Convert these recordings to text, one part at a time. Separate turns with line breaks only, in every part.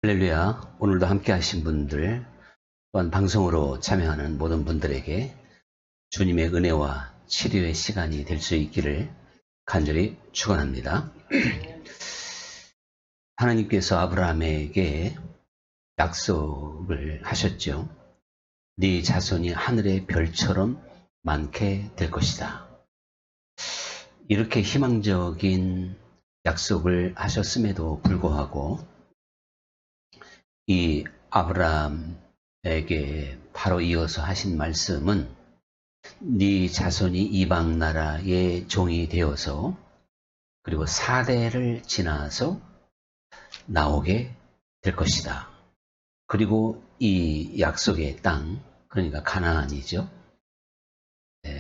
할렐루야. 오늘도 함께 하신 분들, 또한 방송으로 참여하는 모든 분들에게 주님의 은혜와 치료의 시간이 될 수 있기를 간절히 축원합니다. 하나님께서 아브라함에게 약속을 하셨죠. 네 자손이 하늘의 별처럼 많게 될 것이다. 이렇게 희망적인 약속을 하셨음에도 불구하고 이 아브라함에게 바로 이어서 하신 말씀은 네 자손이 이방 나라의 종이 되어서 그리고 4대를 지나서 나오게 될 것이다. 그리고 이 약속의 땅, 그러니까 가나안이죠.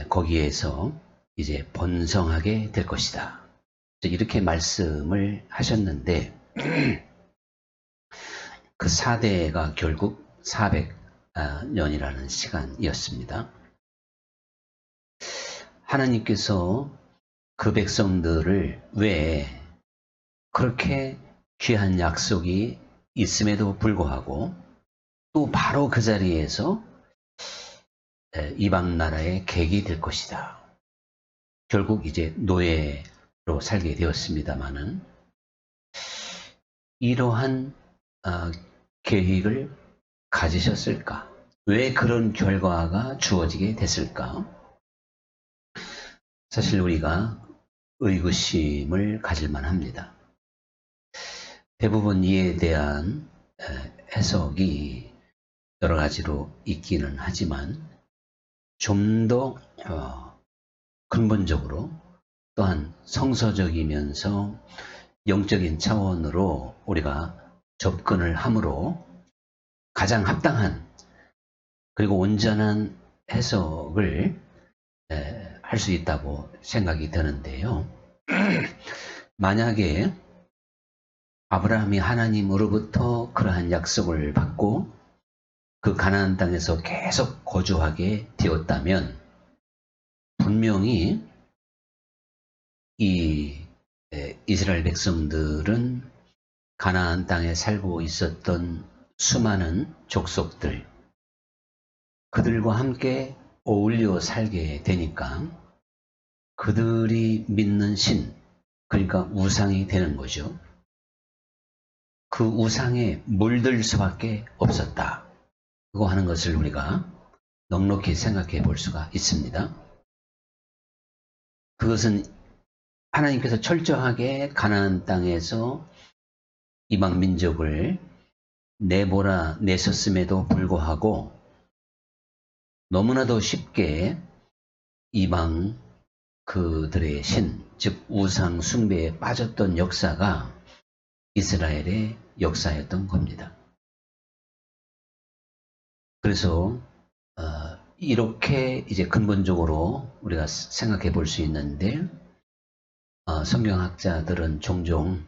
거기에서 이제 번성하게 될 것이다. 이렇게 말씀을 하셨는데 그 4대가 결국 400년이라는 시간이었습니다. 하나님께서 그 백성들을 왜 그렇게 귀한 약속이 있음에도 불구하고 또 바로 그 자리에서 이방 나라의 객이 될 것이다. 결국 이제 노예로 살게 되었습니다마는 이러한 계획을 가지셨을까? 왜 그런 결과가 주어지게 됐을까? 사실 우리가 의구심을 가질만 합니다. 대부분 이에 대한 해석이 여러 가지로 있기는 하지만 좀 더 근본적으로 또한 성서적이면서 영적인 차원으로 우리가 접근을 함으로 가장 합당한 그리고 온전한 해석을 할 수 있다고 생각이 드는데요. 만약에 아브라함이 하나님으로부터 그러한 약속을 받고 그 가나안 땅에서 계속 거주하게 되었다면 분명히 이 이스라엘 백성들은 가나안 땅에 살고 있었던 수많은 족속들, 그들과 함께 어울려 살게 되니까 그들이 믿는 신, 그러니까 우상이 되는 거죠. 그 우상에 물들 수밖에 없었다. 그거 하는 것을 우리가 넉넉히 생각해 볼 수가 있습니다. 그것은 하나님께서 철저하게 가나안 땅에서 이방 민족을 내몰아 내셨음에도 불구하고 너무나도 쉽게 이방 그들의 신, 즉 우상 숭배에 빠졌던 역사가 이스라엘의 역사였던 겁니다. 그래서 이렇게 이제 근본적으로 우리가 생각해 볼 수 있는데 성경학자들은 종종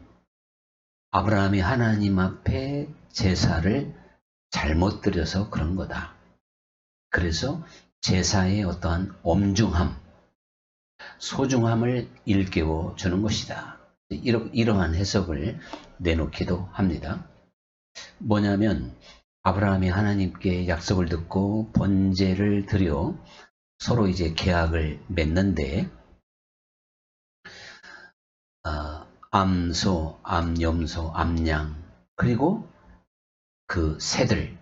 아브라함이 하나님 앞에 제사를 잘못 드려서 그런 거다. 그래서 제사의 어떠한 엄중함, 소중함을 일깨워 주는 것이다. 이러한 해석을 내놓기도 합니다. 뭐냐면 아브라함이 하나님께 약속을 듣고 번제를 드려 서로 이제 계약을 맺는데 암소, 암염소, 암양 그리고 그 새들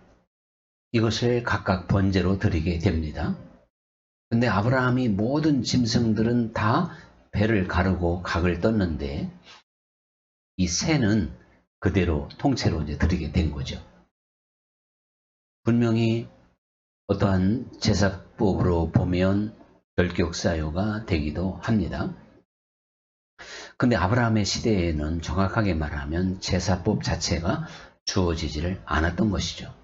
이것을 각각 번제로 드리게 됩니다. 근데 아브라함이 모든 짐승들은 다 배를 가르고 각을 떴는데 이 새는 그대로 통째로 이제 드리게 된 거죠. 분명히 어떠한 제사법으로 보면 결격사유가 되기도 합니다. 근데 아브라함의 시대에는 정확하게 말하면 제사법 자체가 주어지지를 않았던 것이죠.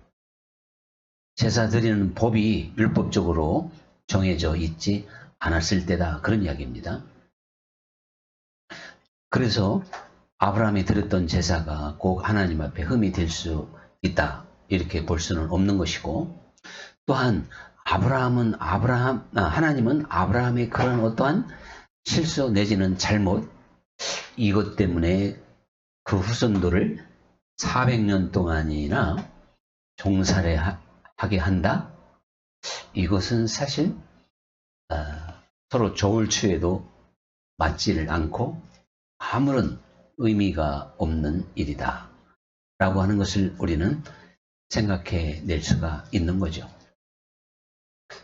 제사 드리는 법이 율법적으로 정해져 있지 않았을 때다. 그런 이야기입니다. 그래서 아브라함이 드렸던 제사가 꼭 하나님 앞에 흠이 될 수 있다. 이렇게 볼 수는 없는 것이고 또한 하나님은 아브라함의 그런 어떠한 실수 내지는 잘못 이것 때문에 그 후손들을 400년 동안이나 종살이 하게 한다? 이것은 사실 서로 좋을 추에도 맞지를 않고 아무런 의미가 없는 일이다 라고 하는 것을 우리는 생각해 낼 수가 있는 거죠.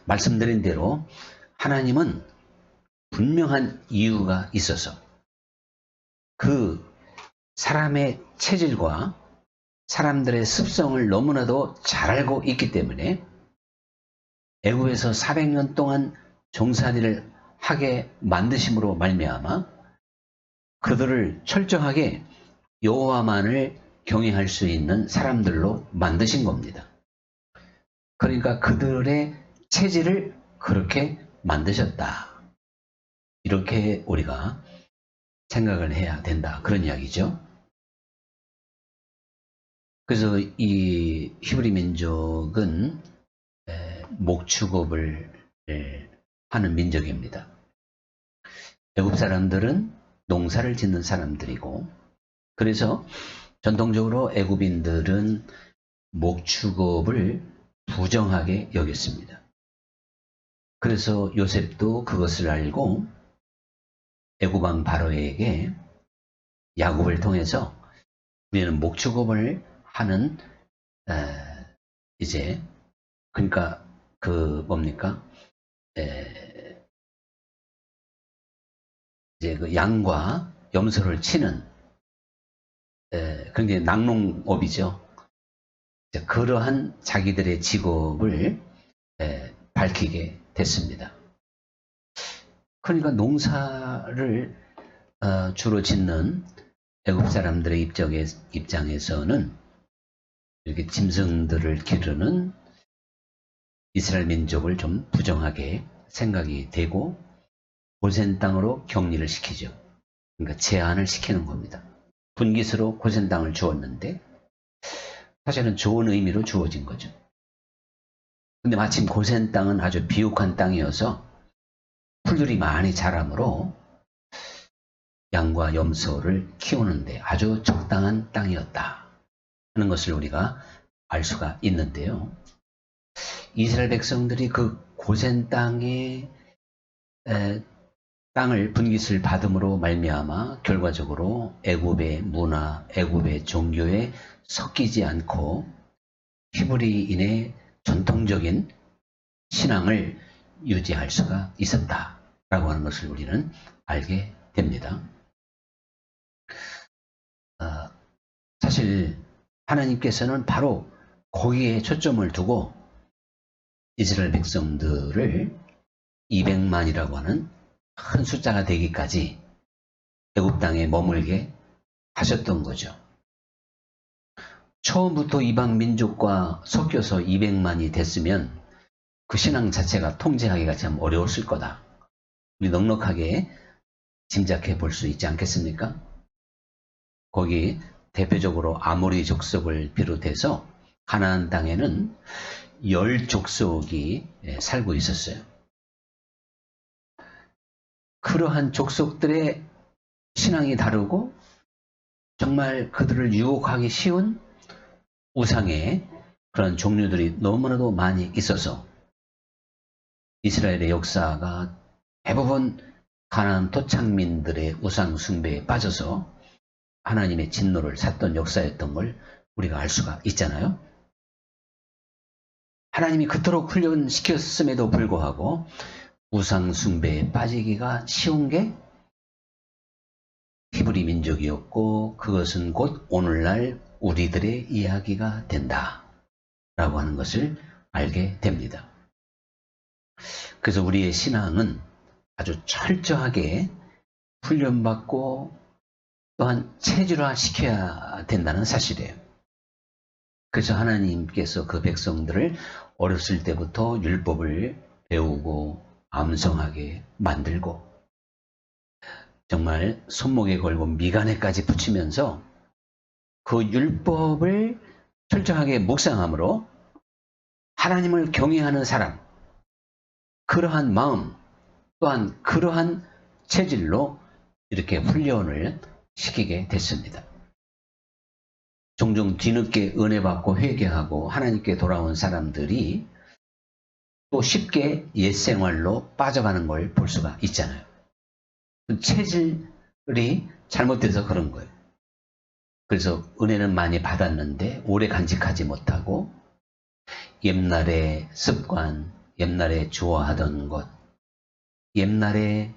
말씀드린 대로 하나님은 분명한 이유가 있어서 그 사람의 체질과 사람들의 습성을 너무나도 잘 알고 있기 때문에 애굽에서 400년 동안 종살이를 하게 만드심으로 말미암아 그들을 철저하게 여호와만을 경외할 수 있는 사람들로 만드신 겁니다. 그러니까 그들의 체질을 그렇게 만드셨다. 이렇게 우리가 생각을 해야 된다. 그런 이야기죠. 그래서 이 히브리 민족은 목축업을 하는 민족입니다. 애굽 사람들은 농사를 짓는 사람들이고 그래서 전통적으로 애굽인들은 목축업을 부정하게 여겼습니다. 그래서 요셉도 그것을 알고 애굽왕 바로에게 야곱을 통해서 우리는 목축업을 하는 이제 그러니까 그 뭡니까 이제 그 양과 염소를 치는 그런 게 낙농업이죠. 그러한 자기들의 직업을 밝히게 됐습니다. 그러니까 농사를 주로 짓는 애굽 사람들의 입장에서는 이렇게 짐승들을 기르는 이스라엘 민족을 좀 부정하게 생각이 되고 고센 땅으로 격리를 시키죠. 그러니까 제한을 시키는 겁니다. 분깃으로 고센 땅을 주었는데 사실은 좋은 의미로 주어진 거죠. 근데 마침 고센 땅은 아주 비옥한 땅이어서 풀들이 많이 자라므로 양과 염소를 키우는데 아주 적당한 땅이었다 하는 것을 우리가 알 수가 있는데요. 이스라엘 백성들이 그 고센 땅의 땅을 분깃을 받음으로 말미암아 결과적으로 애굽의 문화, 애굽의 종교에 섞이지 않고 히브리인의 전통적인 신앙을 유지할 수가 있었다라고 하는 것을 우리는 알게 됩니다. 사실 하나님께서는 바로 거기에 초점을 두고 이스라엘 백성들을 200만이라고 하는 큰 숫자가 되기까지 애굽 땅에 머물게 하셨던 거죠. 처음부터 이방 민족과 섞여서 200만이 됐으면 그 신앙 자체가 통제하기가 참 어려웠을 거다. 우리 넉넉하게 짐작해 볼 수 있지 않겠습니까? 거기 대표적으로 아모리 족속을 비롯해서 가나안 땅에는 10족속이 살고 있었어요. 그러한 족속들의 신앙이 다르고 정말 그들을 유혹하기 쉬운 우상의 그런 종류들이 너무나도 많이 있어서 이스라엘의 역사가 대부분 가나안 토착민들의 우상 숭배에 빠져서 하나님의 진노를 샀던 역사였던 걸 우리가 알 수가 있잖아요. 하나님이 그토록 훈련시켰음에도 불구하고 우상 숭배에 빠지기가 쉬운 게 히브리 민족이었고 그것은 곧 오늘날 우리들의 이야기가 된다 라고 하는 것을 알게 됩니다. 그래서 우리의 신앙은 아주 철저하게 훈련받고 또한 체질화시켜야 된다는 사실이에요. 그래서 하나님께서 그 백성들을 어렸을 때부터 율법을 배우고 암송하게 만들고 정말 손목에 걸고 미간에까지 붙이면서 그 율법을 철저하게 묵상함으로 하나님을 경외하는 사람, 그러한 마음 또한 그러한 체질로 이렇게 훈련을 시키게 됐습니다. 종종 뒤늦게 은혜 받고 회개하고 하나님께 돌아온 사람들이 또 쉽게 옛생활로 빠져가는 걸 볼 수가 있잖아요. 체질이 잘못돼서 그런 거예요. 그래서 은혜는 많이 받았는데 오래 간직하지 못하고 옛날의 습관, 옛날에 좋아하던 것, 옛날에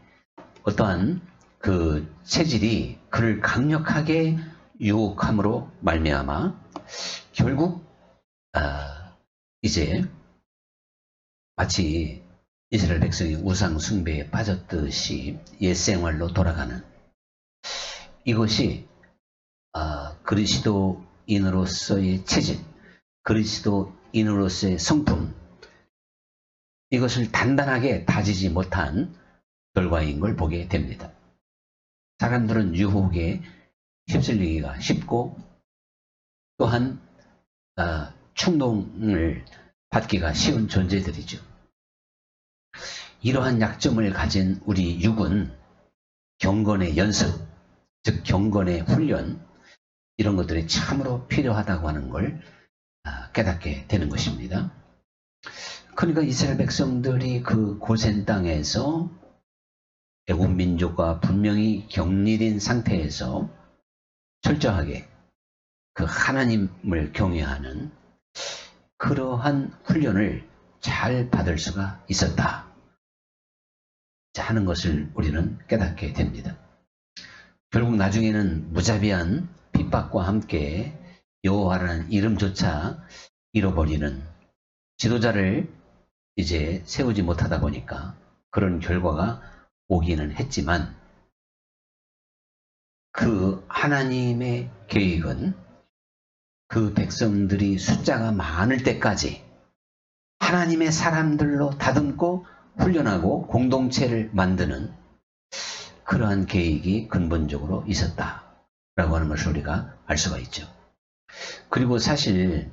어떠한 그 체질이 그를 강력하게 유혹함으로 말미암아 결국 이제 마치 이스라엘 백성이 우상 숭배에 빠졌듯이 옛생활로 돌아가는 이것이 그리스도인으로서의 체질, 그리스도인으로서의 성품 이것을 단단하게 다지지 못한 결과인 걸 보게 됩니다. 사람들은 유혹에 휩쓸리기가 쉽고 또한 충동을 받기가 쉬운 존재들이죠. 이러한 약점을 가진 우리 육은 경건의 연습, 즉 경건의 훈련 이런 것들이 참으로 필요하다고 하는 걸 깨닫게 되는 것입니다. 그러니까 이스라엘 백성들이 그 고센 땅에서 애국 민족과 분명히 격리된 상태에서 철저하게 그 하나님을 경외하는 그러한 훈련을 잘 받을 수가 있었다 하는 것을 우리는 깨닫게 됩니다. 결국 나중에는 무자비한 핍박과 함께 여호와라는 이름조차 잃어버리는 지도자를 이제 세우지 못하다 보니까 그런 결과가 오기는 했지만 그 하나님의 계획은 그 백성들이 숫자가 많을 때까지 하나님의 사람들로 다듬고 훈련하고 공동체를 만드는 그러한 계획이 근본적으로 있었다라고 하는 것을 우리가 알 수가 있죠. 그리고 사실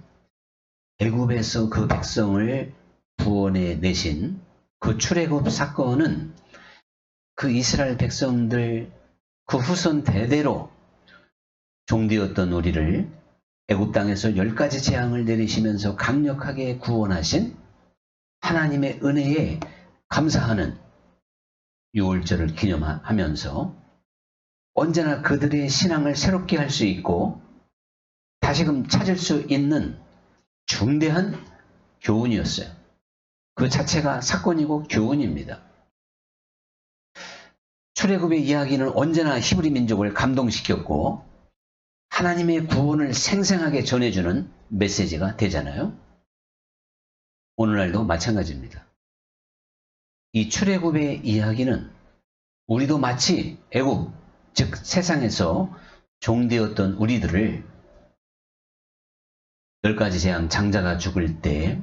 애굽에서 그 백성을 구원해 내신 그 출애굽 사건은 그 이스라엘 백성들 그 후손 대대로 종되었던 우리를 애굽 땅에서 10가지 재앙을 내리시면서 강력하게 구원하신 하나님의 은혜에 감사하는 유월절을 기념하면서 언제나 그들의 신앙을 새롭게 할 수 있고 다시금 찾을 수 있는 중대한 교훈이었어요. 그 자체가 사건이고 교훈입니다. 출애굽의 이야기는 언제나 히브리 민족을 감동시켰고 하나님의 구원을 생생하게 전해주는 메시지가 되잖아요. 오늘날도 마찬가지입니다. 이 출애굽의 이야기는 우리도 마치 애굽, 즉 세상에서 종되었던 우리들을 10가지 재앙 장자가 죽을 때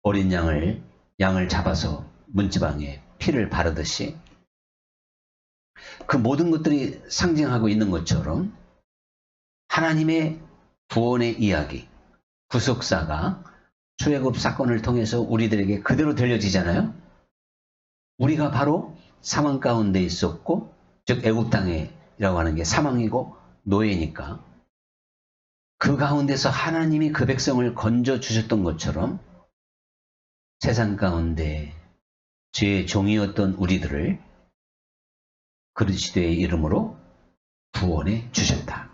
어린 양을 잡아서 문지방에 피를 바르듯이 그 모든 것들이 상징하고 있는 것처럼 하나님의 구원의 이야기, 구속사가 출애굽 사건을 통해서 우리들에게 그대로 들려지잖아요. 우리가 바로 사망 가운데 있었고, 즉 애굽 땅이라고 하는 게 사망이고 노예니까 그 가운데서 하나님이 그 백성을 건져 주셨던 것처럼 세상 가운데 죄의 종이었던 우리들을 그리스도의 이름으로 구원해 주셨다.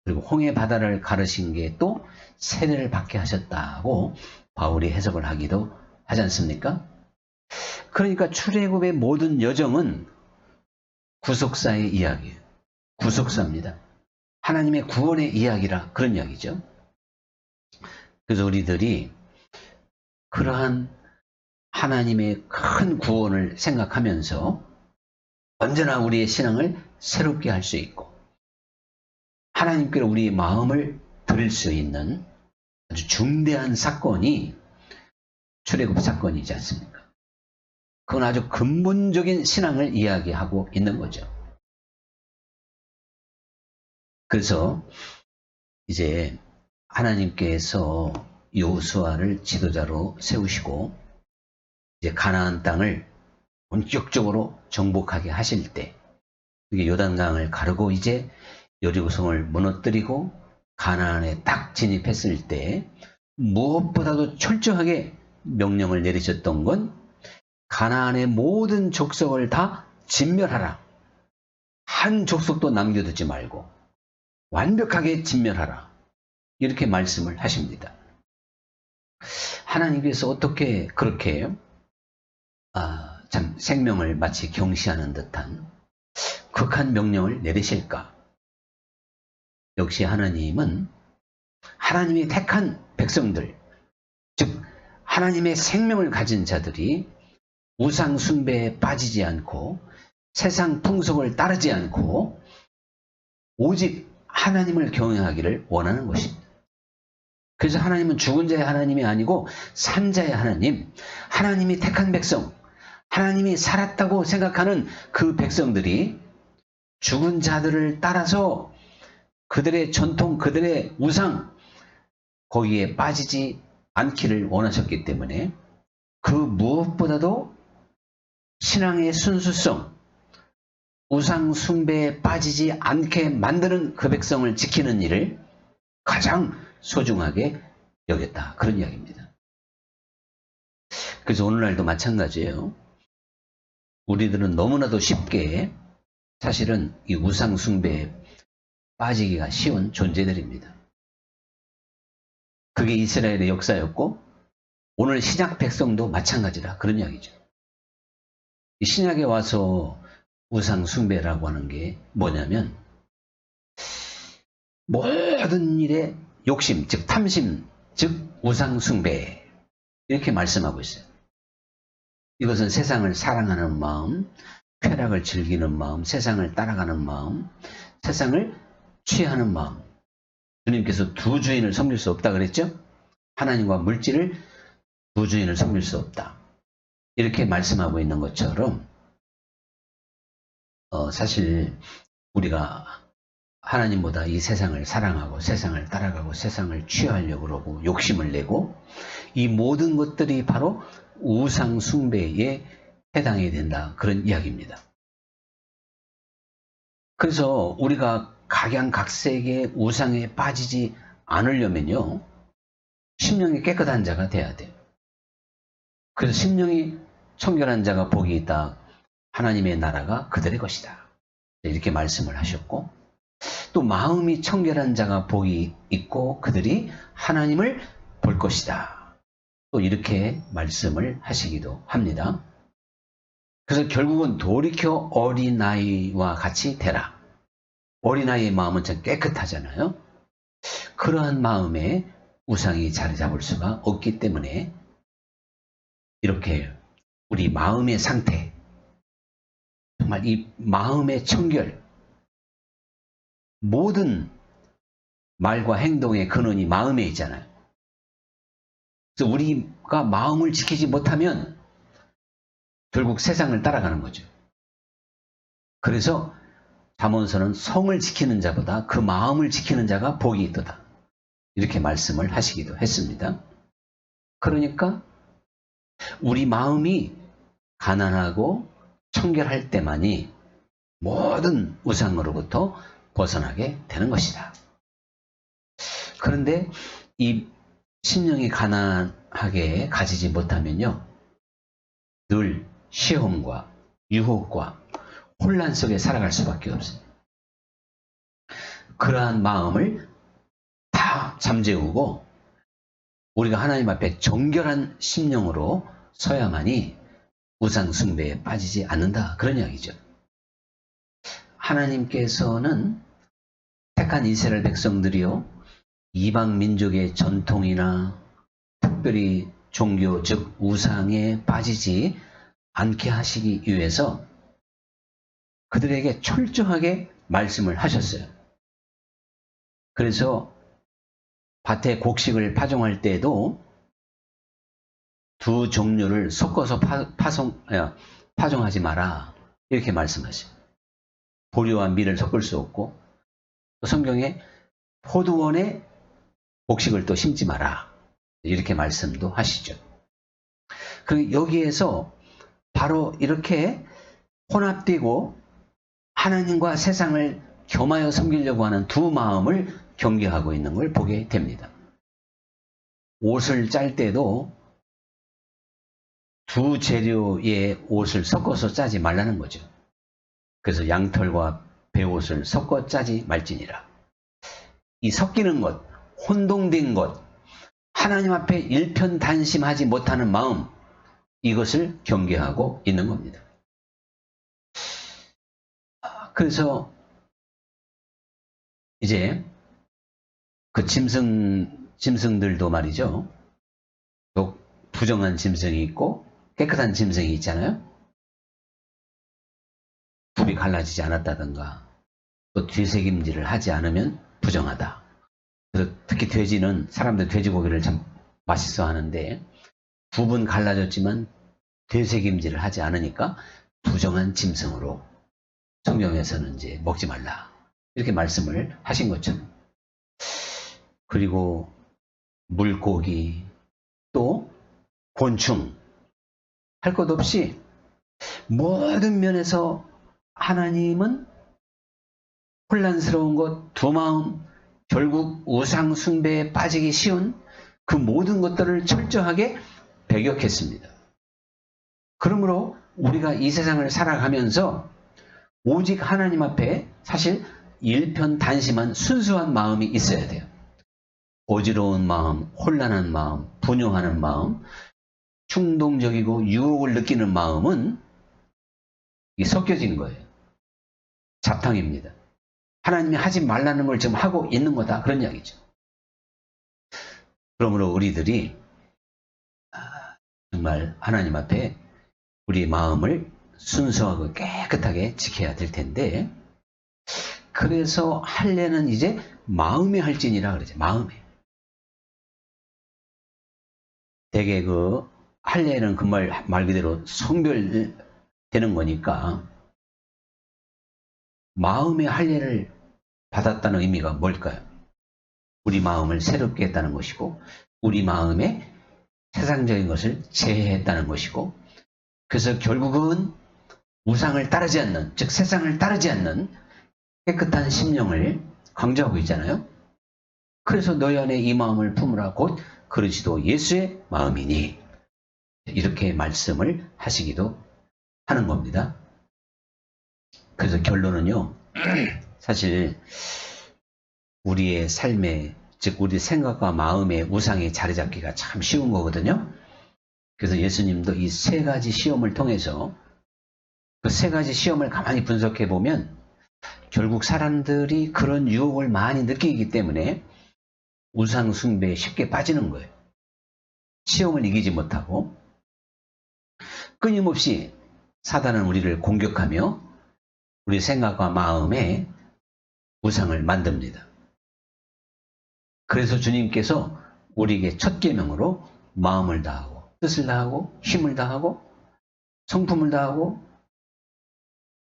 그리고 홍해 바다를 가르신 게 또 세례를 받게 하셨다고 바울이 해석을 하기도 하지 않습니까? 그러니까 출애굽의 모든 여정은 구속사의 이야기예요. 구속사입니다. 하나님의 구원의 이야기라 그런 이야기죠. 그래서 우리들이 그러한 하나님의 큰 구원을 생각하면서 언제나 우리의 신앙을 새롭게 할 수 있고 하나님께로 우리의 마음을 드릴 수 있는 아주 중대한 사건이 출애굽 사건이지 않습니까? 그건 아주 근본적인 신앙을 이야기하고 있는 거죠. 그래서 이제 하나님께서 여호수아를 지도자로 세우시고 이제 가나안 땅을 본격적으로 정복하게 하실 때 이게 요단강을 가르고 이제 여리고성을 무너뜨리고 가나안에 딱 진입했을 때 무엇보다도 철저하게 명령을 내리셨던 건 가나안의 모든 족속을 다 진멸하라. 한 족속도 남겨두지 말고 완벽하게 진멸하라. 이렇게 말씀을 하십니다. 하나님께서 어떻게 그렇게 참 생명을 마치 경시하는 듯한 극한 명령을 내리실까? 역시 하나님은 하나님이 택한 백성들, 즉 하나님의 생명을 가진 자들이 우상 숭배에 빠지지 않고 세상 풍속을 따르지 않고 오직 하나님을 경외하기를 원하는 것입니다. 그래서 하나님은 죽은 자의 하나님이 아니고 산 자의 하나님, 하나님이 택한 백성, 하나님이 살았다고 생각하는 그 백성들이 죽은 자들을 따라서 그들의 전통, 그들의 우상, 거기에 빠지지 않기를 원하셨기 때문에 그 무엇보다도 신앙의 순수성, 우상 숭배에 빠지지 않게 만드는 그 백성을 지키는 일을 가장 소중하게 여겼다. 그런 이야기입니다. 그래서 오늘날도 마찬가지예요. 우리들은 너무나도 쉽게 사실은 이 우상 숭배에 빠지기가 쉬운 존재들입니다. 그게 이스라엘의 역사였고 오늘 신약 백성도 마찬가지다. 그런 이야기죠. 이 신약에 와서 우상 숭배라고 하는 게 뭐냐면 모든 일에 욕심, 즉 탐심, 즉 우상 숭배 이렇게 말씀하고 있어요. 이것은 세상을 사랑하는 마음, 쾌락을 즐기는 마음, 세상을 따라가는 마음, 세상을 취하는 마음. 주님께서 두 주인을 섬길 수 없다 그랬죠? 하나님과 물질을 두 주인을 섬길 수 없다. 이렇게 말씀하고 있는 것처럼 사실 우리가 하나님보다 이 세상을 사랑하고 세상을 따라가고 세상을 취하려고 그러고 욕심을 내고 이 모든 것들이 바로 우상 숭배에 해당이 된다. 그런 이야기입니다. 그래서 우리가 각양각색의 우상에 빠지지 않으려면요. 심령이 깨끗한 자가 돼야 돼요. 그래서 심령이 청결한 자가 복이 있다. 하나님의 나라가 그들의 것이다. 이렇게 말씀을 하셨고 또 마음이 청결한 자가 복이 있고 그들이 하나님을 볼 것이다. 또 이렇게 말씀을 하시기도 합니다. 그래서 결국은 돌이켜 어린아이와 같이 되라. 어린아이의 마음은 참 깨끗하잖아요. 그러한 마음에 우상이 자리 잡을 수가 없기 때문에 이렇게 우리 마음의 상태, 정말 이 마음의 청결, 모든 말과 행동의 근원이 마음에 있잖아요. 그래서 우리가 마음을 지키지 못하면 결국 세상을 따라가는 거죠. 그래서 잠언서는 성을 지키는 자보다 그 마음을 지키는 자가 복이 있도다. 이렇게 말씀을 하시기도 했습니다. 그러니까 우리 마음이 가난하고 청결할 때만이 모든 우상으로부터 벗어나게 되는 것이다. 그런데 이 심령이 가난하게 가지지 못하면요. 늘 시험과 유혹과 혼란 속에 살아갈 수밖에 없어요. 그러한 마음을 다 잠재우고 우리가 하나님 앞에 정결한 심령으로 서야만이 우상 숭배에 빠지지 않는다. 그런 이야기죠. 하나님께서는 택한 이스라엘 백성들이요. 이방 민족의 전통이나 특별히 종교 즉 우상에 빠지지 않게 하시기 위해서 그들에게 철저하게 말씀을 하셨어요. 그래서 밭에 곡식을 파종할 때에도 두 종류를 섞어서 파종하지 마라. 이렇게 말씀하셔요. 보리와 밀을 섞을 수 없고 또 성경에 포도원에 곡식을 또 심지 마라. 이렇게 말씀도 하시죠. 그리고 여기에서 바로 이렇게 혼합되고 하나님과 세상을 겸하여 섬기려고 하는 두 마음을 경계하고 있는 걸 보게 됩니다. 옷을 짤 때도 두 재료의 옷을 섞어서 짜지 말라는 거죠. 그래서 양털과 배옷을 섞어 짜지 말지니라. 이 섞이는 것, 혼동된 것, 하나님 앞에 일편단심하지 못하는 마음, 이것을 경계하고 있는 겁니다. 그래서 이제 그 짐승들도 말이죠. 또 부정한 짐승이 있고 깨끗한 짐승이 있잖아요. 둘이 갈라지지 않았다든가 또 뒤새김질을 하지 않으면 부정하다. 그래서 특히 돼지는 사람들 돼지고기를 참 맛있어 하는데 두 분 갈라졌지만 되새김질을 하지 않으니까 부정한 짐승으로 성경에서는 이제 먹지 말라 이렇게 말씀을 하신 것처럼, 그리고 물고기 또 곤충 할 것 없이 모든 면에서 하나님은 혼란스러운 것, 두 마음, 결국 우상 숭배에 빠지기 쉬운 그 모든 것들을 철저하게 배격했습니다. 그러므로 우리가 이 세상을 살아가면서 오직 하나님 앞에 사실 일편단심한 순수한 마음이 있어야 돼요. 어지러운 마음, 혼란한 마음, 분용하는 마음, 충동적이고 유혹을 느끼는 마음은 섞여진 거예요. 잡탕입니다. 하나님이 하지 말라는 걸 지금 하고 있는 거다, 그런 이야기죠. 그러므로 우리들이 정말 하나님 앞에 우리 마음을 순수하고 깨끗하게 지켜야 될 텐데, 그래서 할례는 이제 마음에 할지니라 그러죠. 마음에. 되게 그 할례는 그 말 그대로 성별되는 거니까 마음의 할례를 받았다는 의미가 뭘까요? 우리 마음을 새롭게 했다는 것이고 우리 마음에 세상적인 것을 제해했다는 것이고, 그래서 결국은 우상을 따르지 않는, 즉 세상을 따르지 않는 깨끗한 심령을 강조하고 있잖아요. 그래서 너희 안에 이 마음을 품으라 곧 그리스도 예수의 마음이니, 이렇게 말씀을 하시기도 하는 겁니다. 그래서 결론은요, 사실 우리의 삶에, 즉 우리 생각과 마음의 우상이 자리 잡기가 참 쉬운 거거든요. 그래서 예수님도 이 세 가지 시험을 통해서 그 세 가지 시험을 가만히 분석해 보면 결국 사람들이 그런 유혹을 많이 느끼기 때문에 우상 숭배에 쉽게 빠지는 거예요. 시험을 이기지 못하고 끊임없이 사단은 우리를 공격하며 우리 생각과 마음에 우상을 만듭니다. 그래서 주님께서 우리에게 첫 계명으로 마음을 다하고 뜻을 다하고 힘을 다하고 성품을 다하고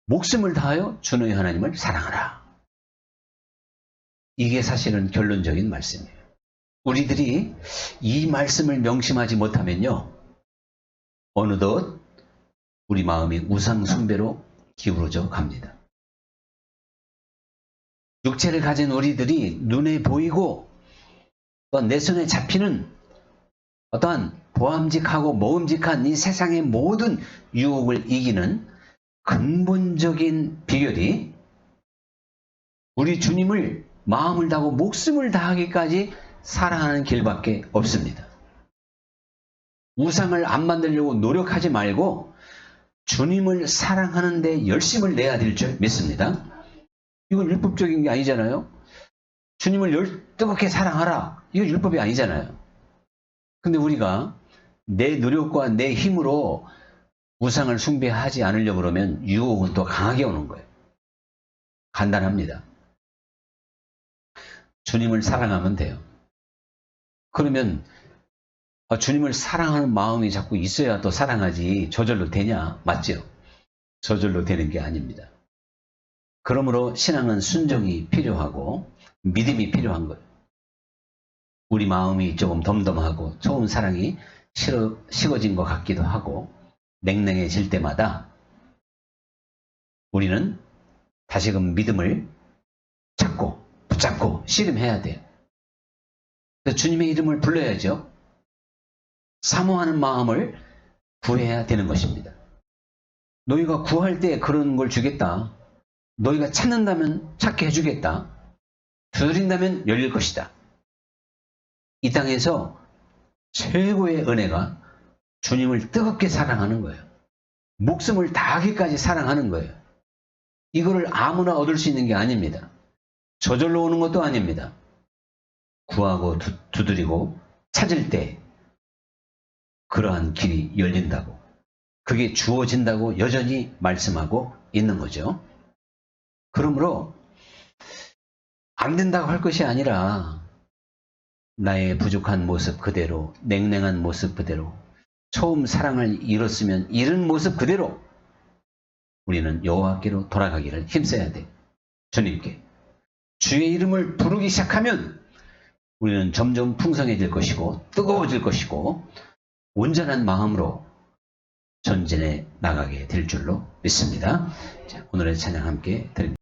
목숨을 다하여 주 너희 하나님을 사랑하라. 이게 사실은 결론적인 말씀이에요. 우리들이 이 말씀을 명심하지 못하면요, 어느덧 우리 마음이 우상 숭배로 기울어져 갑니다. 육체를 가진 우리들이 눈에 보이고 또 내 손에 잡히는 어떠한 보암직하고 모험직한 이 세상의 모든 유혹을 이기는 근본적인 비결이 우리 주님을 마음을 다하고 목숨을 다하기까지 사랑하는 길밖에 없습니다. 우상을 안 만들려고 노력하지 말고 주님을 사랑하는 데 열심을 내야 될 줄 믿습니다. 이건 율법적인 게 아니잖아요. 주님을 뜨겁게 사랑하라. 이건 율법이 아니잖아요. 근데 우리가 내 노력과 내 힘으로 우상을 숭배하지 않으려고 그러면 유혹은 또 강하게 오는 거예요. 간단합니다. 주님을 사랑하면 돼요. 그러면 주님을 사랑하는 마음이 자꾸 있어야 또 사랑하지 저절로 되냐? 맞죠? 저절로 되는 게 아닙니다. 그러므로 신앙은 순종이 필요하고 믿음이 필요한 거예요. 우리 마음이 조금 덤덤하고 처음 사랑이 식어진 것 같기도 하고 냉랭해질 때마다 우리는 다시금 믿음을 붙잡고 씨름해야 돼요. 그래서 주님의 이름을 불러야죠. 사모하는 마음을 구해야 되는 것입니다. 너희가 구할 때 그런 걸 주겠다. 너희가 찾는다면 찾게 해주겠다. 두드린다면 열릴 것이다. 이 땅에서 최고의 은혜가 주님을 뜨겁게 사랑하는 거예요. 목숨을 다하기까지 사랑하는 거예요. 이거를 아무나 얻을 수 있는 게 아닙니다. 저절로 오는 것도 아닙니다. 구하고 두드리고 찾을 때 그러한 길이 열린다고, 그게 주어진다고 여전히 말씀하고 있는 거죠. 그러므로 안 된다고 할 것이 아니라 나의 부족한 모습 그대로, 냉랭한 모습 그대로, 처음 사랑을 잃었으면 잃은 모습 그대로 우리는 여호와께로 돌아가기를 힘써야 돼. 주님께. 주의 이름을 부르기 시작하면 우리는 점점 풍성해질 것이고 뜨거워질 것이고 온전한 마음으로 전진해 나가게 될 줄로 믿습니다. 자, 오늘의 찬양 함께 드립니다.